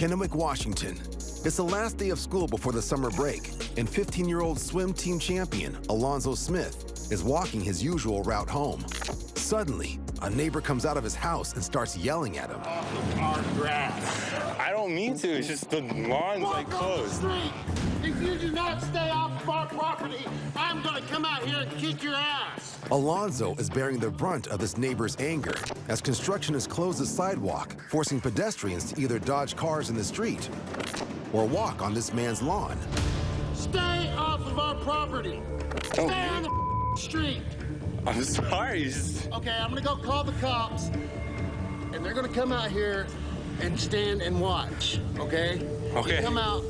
Kennewick, Washington. It's the last day of school before the summer break, and 15-year-old swim team champion Alonzo Smith is walking his usual route home. Suddenly, a neighbor comes out of his house and starts yelling at him. Off of our grass. I don't mean to. It's just the lawn's like closed. If you do not stay off of our property, I'm gonna come out here and kick your ass. Alonzo is bearing the brunt of this neighbor's anger as construction has closed the sidewalk, forcing pedestrians to either dodge cars in the street or walk on this man's lawn. Stay off of our property. Stay on the street. I'm sorry. Okay, I'm gonna go call the cops, and they're gonna come out here and stand and watch, okay? Okay. You come out.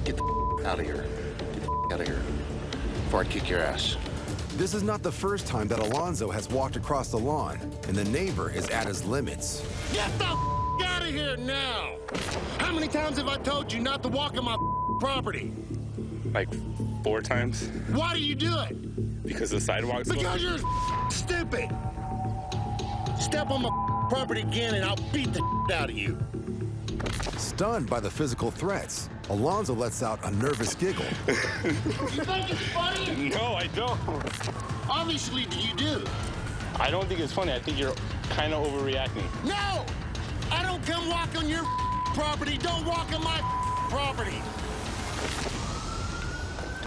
Get the out of here. Get the out of here before I kick your ass. This is not the first time that Alonzo has walked across the lawn, and the neighbor is at his limits. Get the out of here now! How many times have I told you not to walk on my property? Like 4 times. Why do you do it? Because the sidewalk's Because you're stupid. Step on my property again and I'll beat the out of you. Stunned by the physical threats, Alonzo lets out a nervous giggle. You think it's funny? No, I don't. Obviously, you do. I don't think it's funny. I think you're kind of overreacting. No! I don't come walk on your property. Don't walk on my property.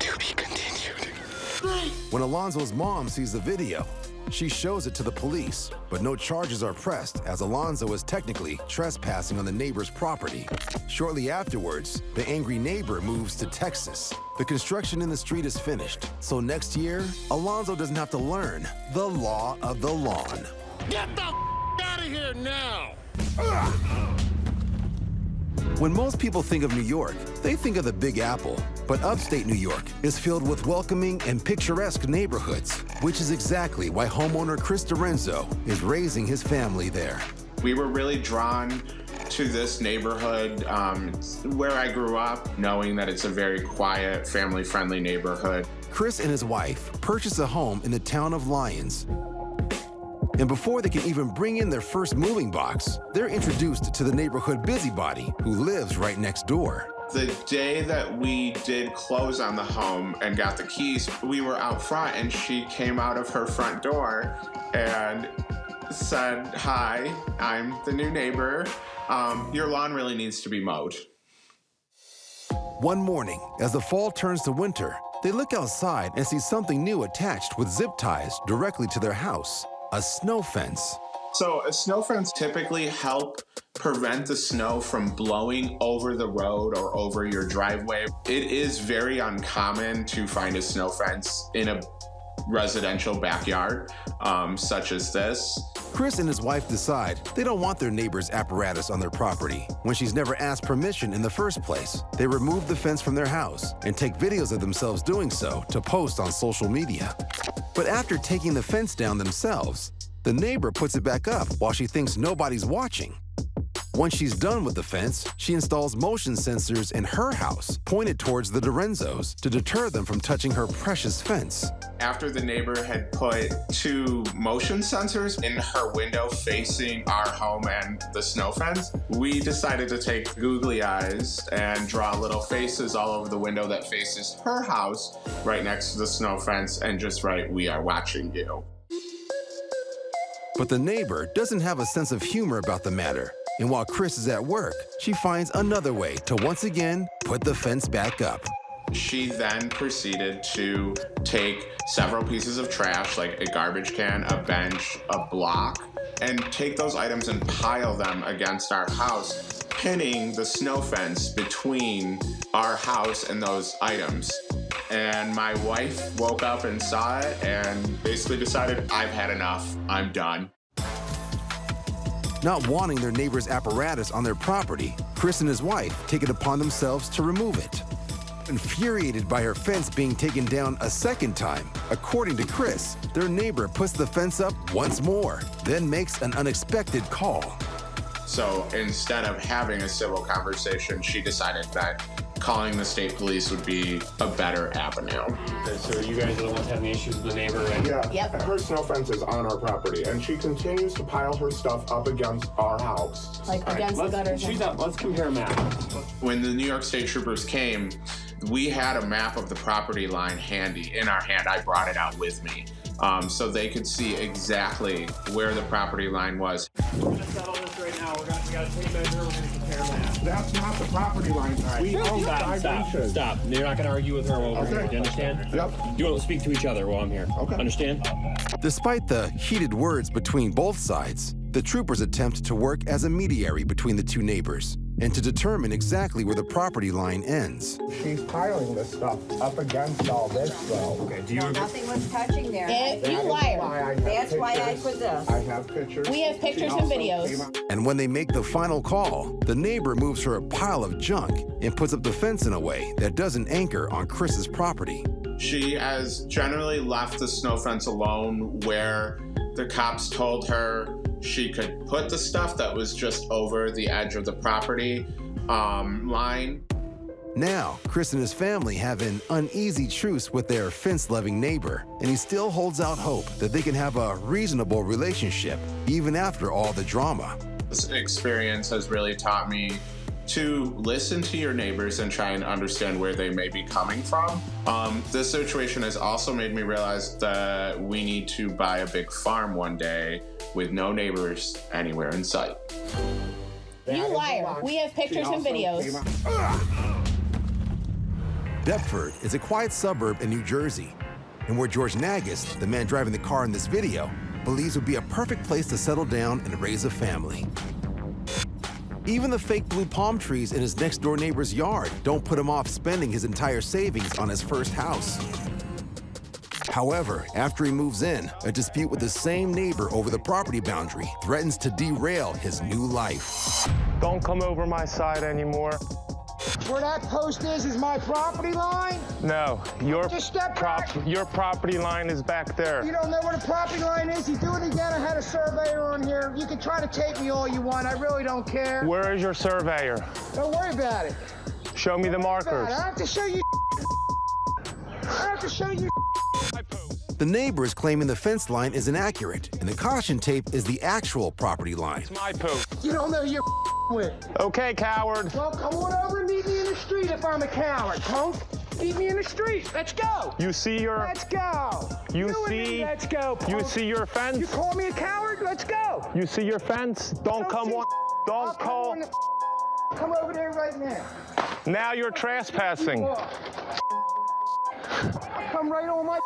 To be continued. When Alonzo's mom sees the video, she shows it to the police, but no charges are pressed as Alonzo is technically trespassing on the neighbor's property. Shortly afterwards, the angry neighbor moves to Texas. The construction in the street is finished, so next year, Alonzo doesn't have to learn the law of the lawn. Get the out of here now! When most people think of New York, they think of the Big Apple. But upstate New York is filled with welcoming and picturesque neighborhoods, which is exactly why homeowner Chris Dorenzo is raising his family there. We were really drawn to this neighborhood where I grew up, knowing that it's a very quiet, family-friendly neighborhood. Chris and his wife purchased a home in the town of Lyons. And before they can even bring in their first moving box, they're introduced to the neighborhood busybody who lives right next door. The day that we did close on the home and got the keys, we were out front and she came out of her front door and said, "Hi, I'm the new neighbor. Your lawn really needs to be mowed." One morning, as the fall turns to winter, they look outside and see something new attached with zip ties directly to their house, a snow fence. So a snow fence typically help prevent the snow from blowing over the road or over your driveway. It is very uncommon to find a snow fence in a residential backyard, such as this. Chris and his wife decide they don't want their neighbor's apparatus on their property. When she's never asked permission in the first place, they remove the fence from their house and take videos of themselves doing so to post on social media. But after taking the fence down themselves, the neighbor puts it back up while she thinks nobody's watching. Once she's done with the fence, she installs motion sensors in her house, pointed towards the Dorenzos to deter them from touching her precious fence. After the neighbor had put 2 motion sensors in her window facing our home and the snow fence, we decided to take googly eyes and draw little faces all over the window that faces her house right next to the snow fence and just write, "We are watching you." But the neighbor doesn't have a sense of humor about the matter. And while Chris is at work, she finds another way to once again put the fence back up. She then proceeded to take several pieces of trash, like a garbage can, a bench, a block, and take those items and pile them against our house, pinning the snow fence between our house and those items. And my wife woke up and saw it and basically decided, "I've had enough, I'm done." Not wanting their neighbor's apparatus on their property, Chris and his wife take it upon themselves to remove it. Infuriated by her fence being taken down a second time, according to Chris, their neighbor puts the fence up once more, then makes an unexpected call. So instead of having a civil conversation, she decided that calling the state police would be a better avenue. Okay, so you guys are the ones having the issues with the neighbor, right? Yeah, Yep. her snow fence is on our property, and she continues to pile her stuff up against our house. Like against the gutters. She's up. Let's compare maps. When the New York State Troopers came, we had a map of the property line handy in our hand. I brought it out with me. So they could see exactly where the property line was. We're gonna settle this right now. We gotta take measure. We're gonna compare maps. That's not the property line. We own 5 inches. Stop. You're not gonna argue with her over Okay. here. Do you understand? Yep. You won't speak to each other while I'm here. Okay. Understand? Despite the heated words between both sides, the troopers attempt to work as a mediator between the two neighbors and to determine exactly where the property line ends. She's piling this stuff up against all this, though. Okay. Do you agree? Nothing was touching there. You liar. That's why I put this. I have pictures. We have pictures She and also videos. came out- And when they make the final call, the neighbor moves her a pile of junk and puts up the fence in a way that doesn't anchor on Chris's property. She has generally left the snow fence alone where the cops told her she could put the stuff that was just over the edge of the property line. Now, Chris and his family have an uneasy truce with their fence-loving neighbor, and he still holds out hope that they can have a reasonable relationship even after all the drama. This experience has really taught me to listen to your neighbors and try and understand where they may be coming from. This situation has also made me realize that we need to buy a big farm one day with no neighbors anywhere in sight. You liar. We have pictures and videos. Deptford is a quiet suburb in New Jersey, and where George Nagus, the man driving the car in this video, believes would be a perfect place to settle down and raise a family. Even the fake blue palm trees in his next-door neighbor's yard don't put him off spending his entire savings on his first house. However, after he moves in, a dispute with the same neighbor over the property boundary threatens to derail his new life. Don't come over my side anymore. Where that post is my property line? No, your Just step back. your property line is back there. You don't know where the property line is? You do it again, I had a surveyor on here. You can try to tape me all you want, I really don't care. Where is your surveyor? Don't worry about it. Show me the markers. I don't have to show you I don't have to show you The neighbor is claiming the fence line is inaccurate, and the caution tape is the actual property line. It's my post. You don't know who you're with. Okay, coward. Well, come on over and meet me in the street if I'm a coward, punk. Meet me in the street. Let's go. You see your Let's go. You and see- me, let's go, punk. you see your You fence? call me a coward? Let's go. You see your fence? Don't come see- on. I'll Don't come call. on the Come over there right now. Now you're trespassing. I'll come right on my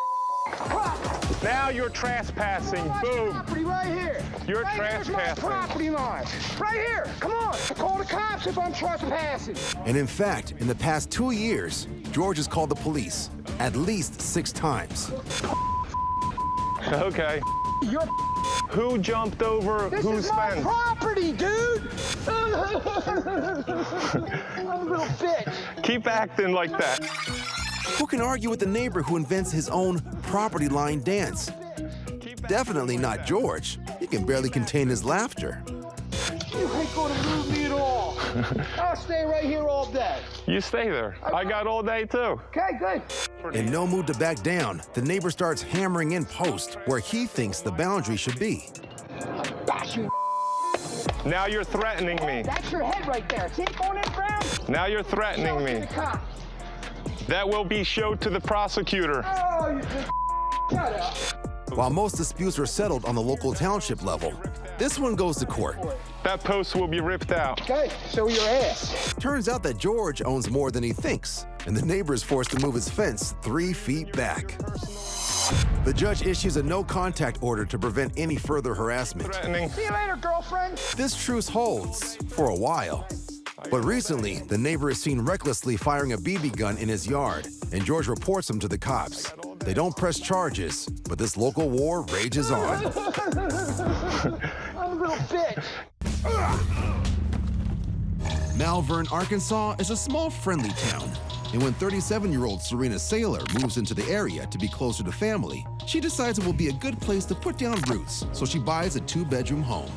property. Now you're trespassing. My Boom. property right here. You're right here's my trespassing. property line. Right here. Come on. I'll call the cops if I'm trespassing. And in fact, in the past 2 years, George has called the police at least 6 times. Okay. You're Who jumped over This whose is my fence? property, dude. I'm a little bitch. Keep acting like that. Who can argue with the neighbor who invents his own property line dance? Definitely not George. He can barely contain his laughter. You ain't gonna move me at all. I'll stay right here all day. You stay there. I got all day too. Okay, good. In no mood to back down, the neighbor starts hammering in post where he thinks the boundary should be. Bash you. Now you're threatening me. That's your head right there. See it going in the ground? Now you're Show threatening it to me. the cops. That will be showed to the prosecutor. Oh, you shut up. While most disputes are settled on the local township level, this one goes to court. That post will be ripped out. Okay, show your ass. Turns out that George owns more than he thinks, and the neighbor is forced to move his fence 3 feet back. The judge issues a no-contact order to prevent any further harassment. Threatening. See you later, girlfriend. This truce holds for a while. But recently, the neighbor is seen recklessly firing a BB gun in his yard, and George reports him to the cops. They don't press charges, but this local war rages on. I'm a little bitch. Malvern, Arkansas is a small, friendly town. And when 37-year-old Serena Saylor moves into the area to be closer to family, she decides it will be a good place to put down roots, so she buys a 2-bedroom home.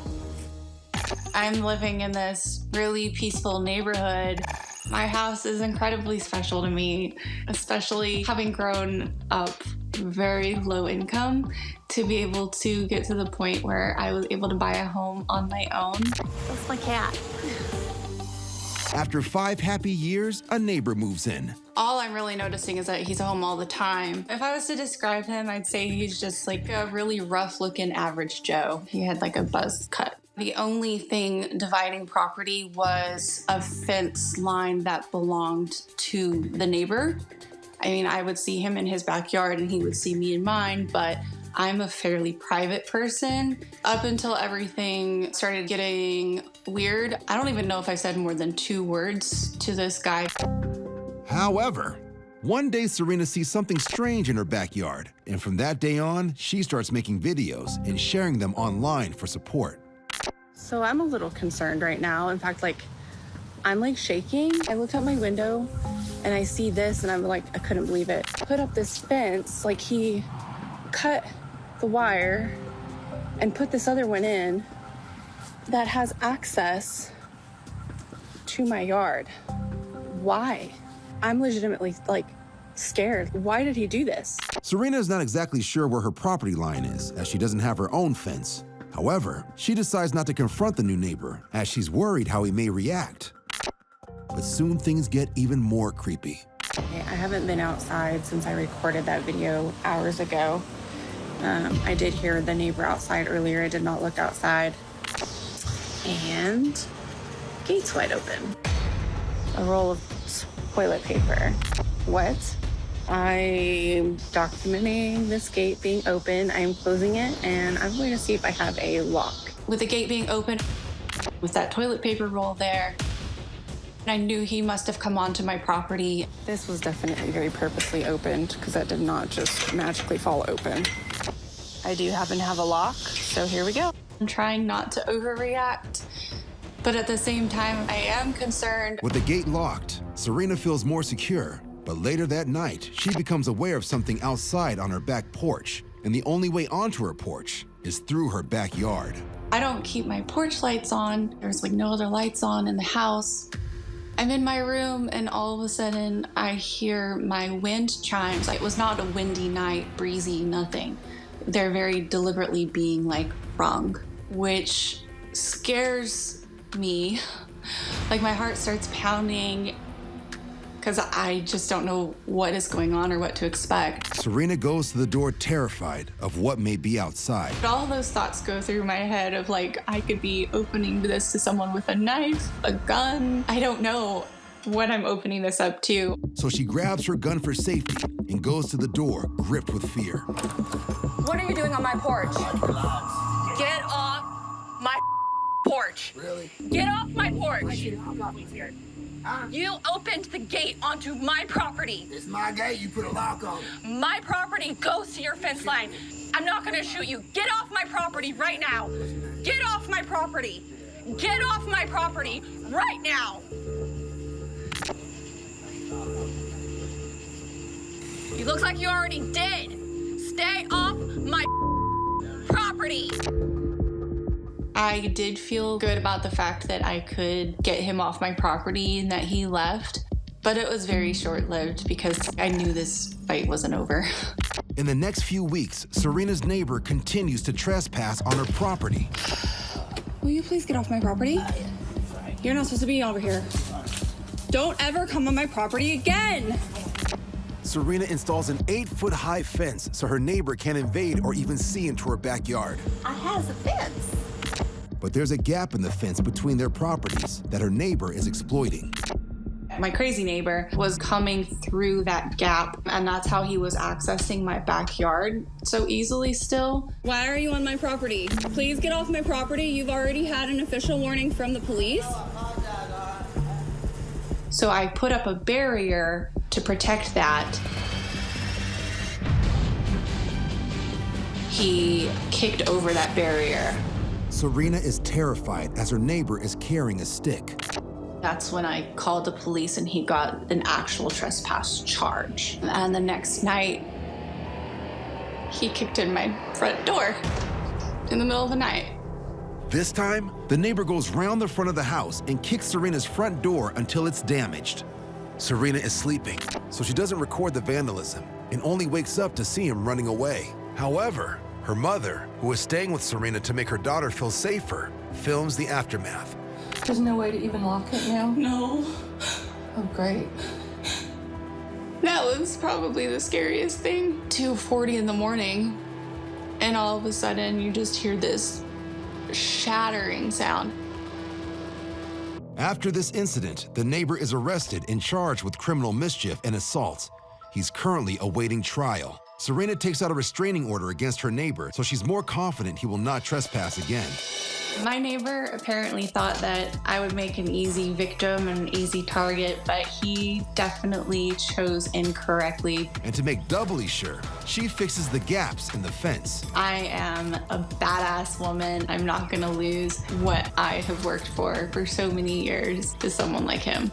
I'm living in this really peaceful neighborhood My house is incredibly special to me, especially having grown up very low income, to be able to get to the point where I was able to buy a home on my own. That's my cat. After 5 happy years, a neighbor moves in. All I'm really noticing is that he's home all the time. If I was to describe him, I'd say he's just like a really rough-looking average Joe. He had like a buzz cut. The only thing dividing property was a fence line that belonged to the neighbor. I mean, I would see him in his backyard and he would see me in mine, but I'm a fairly private person. Up until everything started getting weird, I don't even know if I said more than 2 words to this guy. However, one day Serena sees something strange in her backyard, and from that day on, she starts making videos and sharing them online for support. So I'm a little concerned right now. In fact, I'm like shaking. I looked out my window and I see this and I'm like, I couldn't believe it. Put up this fence, like he cut the wire and put this other one in that has access to my yard. Why? I'm legitimately scared. Why did he do this? Serena is not exactly sure where her property line is, as she doesn't have her own fence. However, she decides not to confront the new neighbor, as she's worried how he may react. But soon things get even more creepy. I haven't been outside since I recorded that video hours ago. I did hear the neighbor outside earlier. I did not look outside. And gate's wide open. A roll of toilet paper. What? I'm documenting this gate being open. I'm closing it, and I'm going to see if I have a lock. With the gate being open, with that toilet paper roll there, I knew he must have come onto my property. This was definitely very purposely opened, because that did not just magically fall open. I do happen to have a lock, so here we go. I'm trying not to overreact, but at the same time, I am concerned. With the gate locked, Serena feels more secure. But later that night, she becomes aware of something outside on her back porch, and the only way onto her porch is through her backyard. I don't keep my porch lights on. There's no other lights on in the house. I'm in my room, and all of a sudden, I hear my wind chimes. It was not a windy night, breezy, nothing. They're very deliberately being rung, which scares me. My heart starts pounding, because I just don't know what is going on or what to expect. Serena goes to the door terrified of what may be outside. All those thoughts go through my head of I could be opening this to someone with a knife, a gun. I don't know what I'm opening this up to. So she grabs her gun for safety and goes to the door, gripped with fear. What are you doing on my porch? Get off my porch. Really? Get off my porch. I'm not scared. You opened the gate onto my property. It's my gate. You put a lock on it. My property goes to your fence line. I'm not going to shoot you. Get off my property right now. Get off my property. Get off my property right now. You look like you already did. Stay off my property. I did feel good about the fact that I could get him off my property and that he left, but it was very short-lived because I knew this fight wasn't over. In the next few weeks, Serena's neighbor continues to trespass on her property. Will you please get off my property? You're not supposed to be over here. Don't ever come on my property again! Serena installs an 8-foot-high fence so her neighbor can't invade or even see into her backyard. I has a fence. But there's a gap in the fence between their properties that her neighbor is exploiting. My crazy neighbor was coming through that gap, and that's how he was accessing my backyard so easily still. Why are you on my property? Please get off my property. You've already had an official warning from the police. So I put up a barrier to protect that. He kicked over that barrier. Serena is terrified as her neighbor is carrying a stick. That's when I called the police and he got an actual trespass charge. And the next night, he kicked in my front door in the middle of the night. This time, the neighbor goes round the front of the house and kicks Serena's front door until it's damaged. Serena is sleeping, so she doesn't record the vandalism and only wakes up to see him running away. However, her mother, who is staying with Serena to make her daughter feel safer, films the aftermath. There's no way to even lock it now? No. Oh, great. That was probably the scariest thing. 2:40 in the morning, and all of a sudden you just hear this shattering sound. After this incident, the neighbor is arrested and charged with criminal mischief and assault. He's currently awaiting trial. Serena takes out a restraining order against her neighbor, so she's more confident he will not trespass again. My neighbor apparently thought that I would make an easy victim and an easy target, but he definitely chose incorrectly. And to make doubly sure, she fixes the gaps in the fence. I am a badass woman. I'm not gonna lose what I have worked for so many years to someone like him.